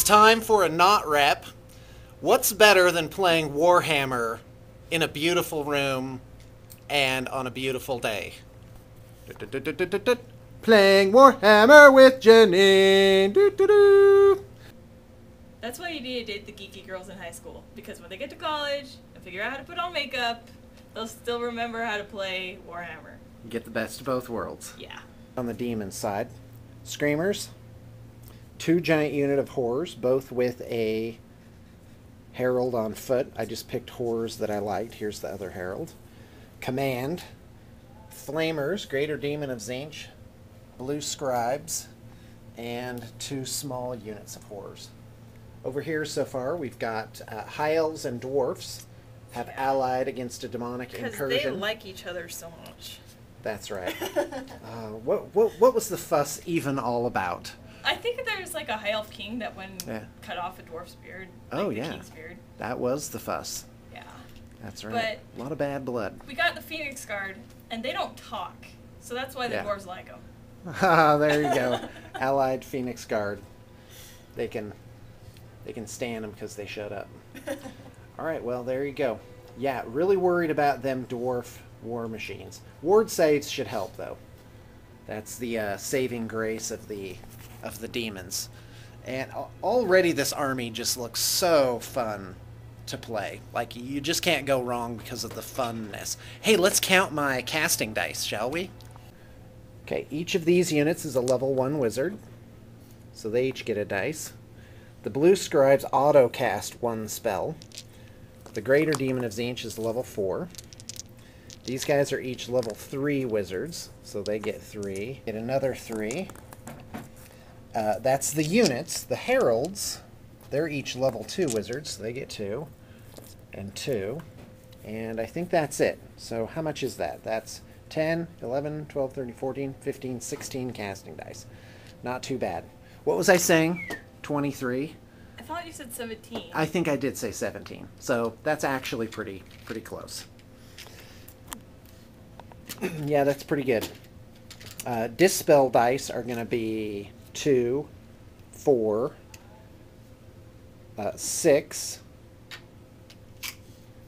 It's time for a Notrep. What's better than playing Warhammer in a beautiful room and on a beautiful day? Playing Warhammer with Janine. That's why you need to date the geeky girls in high school, because when they get to college and figure out how to put on makeup, they'll still remember how to play Warhammer. Get the best of both worlds. Yeah. On the Demons side, Screamers, 2 giant unit of horrors, both with a herald on foot. I just picked horrors that I liked. Here's the other herald. Command, Flamers, Greater Demon of Tzeentch, Blue Scribes, and 2 small units of horrors. Over here so far we've got High Elves and Dwarves have allied against a demonic incursion. Because they like each other so much. That's right. What was the fuss even all about? I think there's like a high elf king that cut off a dwarf's beard. Like the king's beard. That was the fuss. Yeah. That's right. But a lot of bad blood. We got the Phoenix Guard, and they don't talk, so that's why the dwarves like them. There you go. Allied Phoenix Guard. They can stand them because they showed up. All right, well, there you go. Yeah, really worried about them dwarf war machines. Ward saves should help, though. That's the saving grace of the demons. And already this army just looks so fun to play. Like, you just can't go wrong because of the funness. Hey, let's count my casting dice, shall we? Okay, each of these units is a level 1 wizard, so they each get a dice. The Blue Scribes auto-cast 1 spell. The Greater Demon of Tzeentch is level 4. These guys are each level 3 wizards, so they get 3. Get another 3. That's the units. The Heralds, they're each level 2 wizards, so they get 2. And 2. And I think that's it. So how much is that? That's 10, 11, 12, 13, 14, 15, 16 casting dice. Not too bad. What was I saying? 23? I thought you said 17. I think I did say 17. So that's actually pretty close. Yeah, that's pretty good. Dispel dice are going to be 2, 4, 6,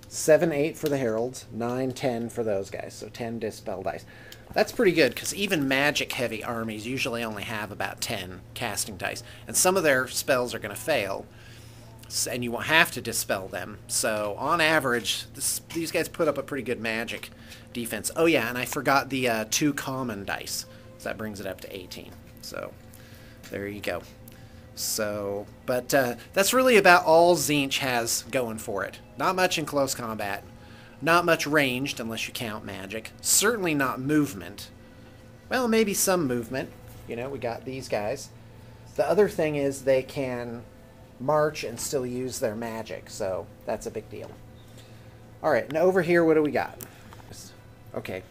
7, 8 for the Heralds, 9, 10 for those guys. So 10 Dispel dice. That's pretty good, because even magic-heavy armies usually only have about 10 casting dice. And some of their spells are going to fail, and you won't have to dispel them. So on average, these guys put up a pretty good magic defense. Oh yeah, and I forgot the 2 common dice. So that brings it up to 18. So there you go. So, but that's really about all Tzeentch has going for it. Not much in close combat. Not much ranged, unless you count magic. Certainly not movement. Well, maybe some movement. You know, we got these guys. The other thing is they can march and still use their magic, so that's a big deal. Alright, and over here, what do we got? Okay.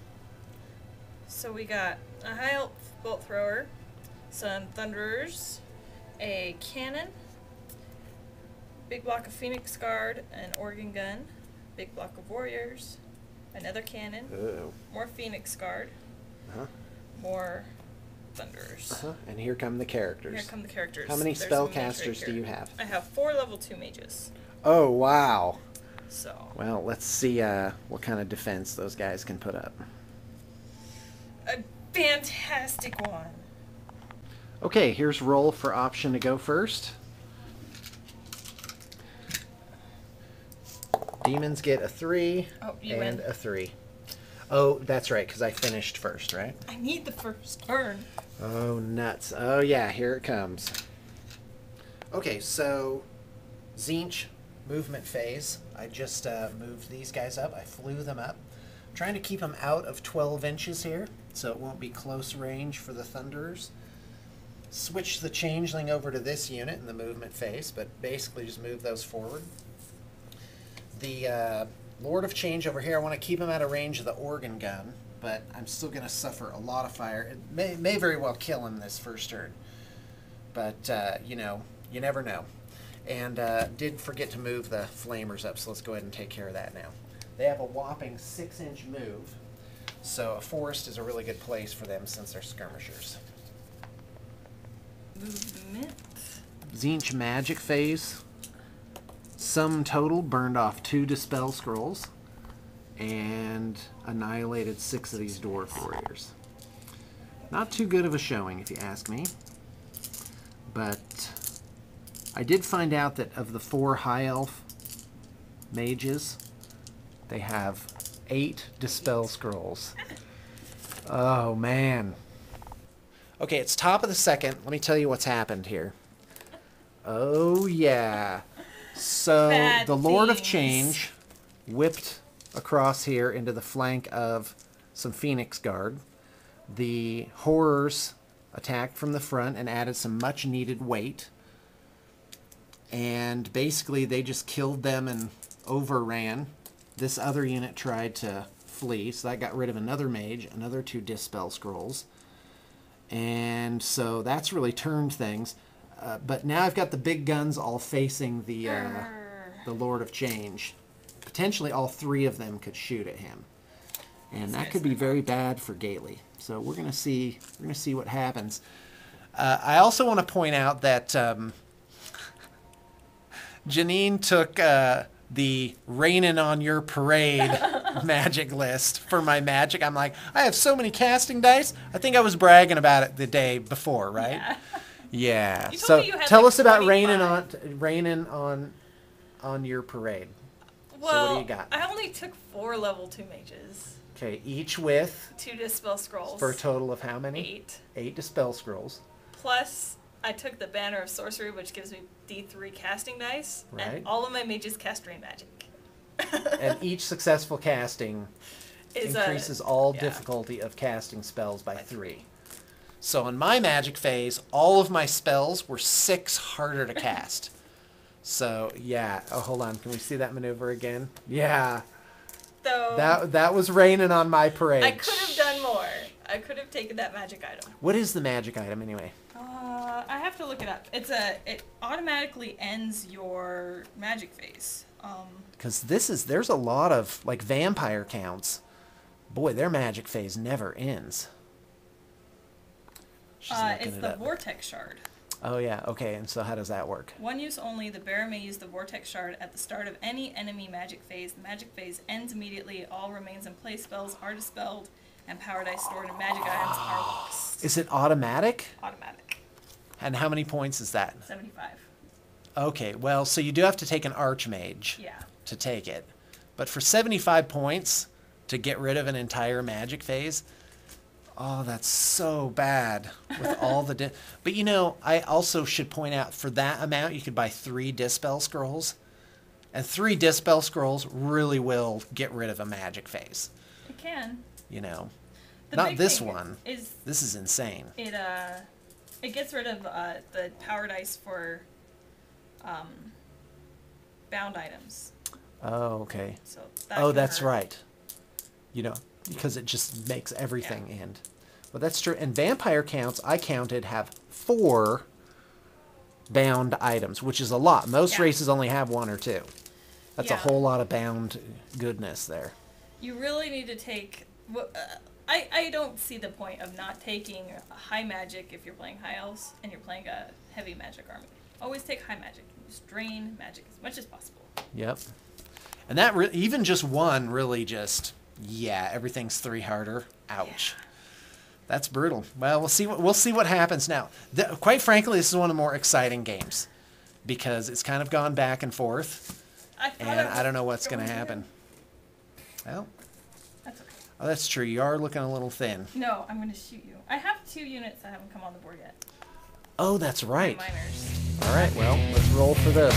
So we got a high elf bolt thrower, some thunderers, a cannon, big block of Phoenix Guard, an organ gun, big block of warriors, another cannon, more Phoenix Guard, more thunderers. And here come the characters. Here come the characters. How many spellcasters do you have? I have 4 level 2 mages. Oh, wow. So. Well, let's see what kind of defense those guys can put up. A fantastic one. Okay, here's roll for option to go first. Demons get a 3 and a 3. Oh, that's right, because I finished first, right? I need the first turn. Oh, nuts. Oh, yeah, here it comes. Okay, so Tzeentch movement phase. I just moved these guys up. I flew them up. I'm trying to keep them out of 12 inches here, so it won't be close range for the Thunderers. Switch the Changeling over to this unit in the movement phase, but basically just move those forward. The Lord of Change over here, I want to keep him out of range of the organ gun, but I'm still going to suffer a lot of fire. It may very well kill him this first turn, but you know, you never know. And did forget to move the Flamers up, so let's go ahead and take care of that now. They have a whopping 6-inch move, so a forest is a really good place for them since they're skirmishers. Movement. Tzeentch magic phase. Sum total burned off 2 Dispel Scrolls and annihilated 6 of these Dwarf Warriors. Not too good of a showing, if you ask me. But I did find out that of the 4 High Elf mages, they have 8 Dispel Scrolls. Oh, man. Okay, it's top of the second. Let me tell you what's happened here. Oh, yeah. So, Bad the Lord of things. Change whipped across here into the flank of some Phoenix Guard. The Horrors attacked from the front and added some much-needed weight. And basically, they just killed them and overran. This other unit tried to flee, so that got rid of another mage, another 2 Dispel Scrolls. And so that's really turned things. But now I've got the big guns all facing the Lord of Change. Potentially all 3 of them could shoot at him. And that could be very bad for Gately. So we're gonna see what happens. I also want to point out that Janine took the Rainin' on Your Parade magic list for my magic. I'm like, I have so many casting dice. I think I was bragging about it the day before, right? Yeah. You told So me you had, tell like, us about 25. Rainin' on Your Parade. Well, So what do you got? I only took 4 level 2 mages. Okay, each with 2 Dispel Scrolls. for a total of how many? 8. 8 Dispel Scrolls. Plus, I took the Banner of Sorcery, which gives me D3 casting dice. Right. And all of my mages cast Rain Magic. And each successful casting Is increases all yeah. difficulty of casting spells by 3. So in my magic phase, all of my spells were 6 harder to cast. So yeah. Oh, hold on. Can we see that maneuver again? Yeah. So That was raining on my parade. I could have done more. I could have taken that magic item. What is the magic item anyway? I have to look it up. It automatically ends your magic phase. Because there's a lot of like vampire counts. Boy, their magic phase never ends. She's looking It's it the up. Vortex Shard. Oh yeah, okay. And so how does that work? One use only, the bearer may use the Vortex Shard at the start of any enemy magic phase. The magic phase ends immediately, all remains in place, spells are dispelled, and power dice stored in magic items are lost. Is it automatic? Automatic. And how many points is that? 75. Okay, well, so you do have to take an Archmage Yeah. to take it. But for 75 points to get rid of an entire magic phase, oh, that's so bad with all the... But, you know, I also should point out, for that amount, you could buy 3 Dispel Scrolls. And 3 Dispel Scrolls really will get rid of a magic phase. It can. You know. The Not big this thing one. Is This is insane. it gets rid of the power dice for bound items. Oh, okay. So Oh, can that's hurt. right. You know, because it just makes everything end. Well, that's true. And vampire counts, I counted, have 4 bound items, which is a lot. Most Yeah. races only have 1 or 2. That's a Yeah. whole lot of bound goodness there. You really need to take. I don't see the point of not taking a high magic if you're playing high elves and you're playing a heavy magic army. Always take high magic. Just drain magic as much as possible. Yep. And that even just 1 really just, yeah, everything's 3 harder. Ouch. Yeah. That's brutal. Well, we'll see what happens now. Quite frankly, this is one of the more exciting games because it's kind of gone back and forth, and I don't know what's going to happen. Well, That's okay. oh, that's true. You are looking a little thin. No, I'm going to shoot you. I have 2 units that haven't come on the board yet. Oh, that's right. My miners. All right, well, let's roll for this.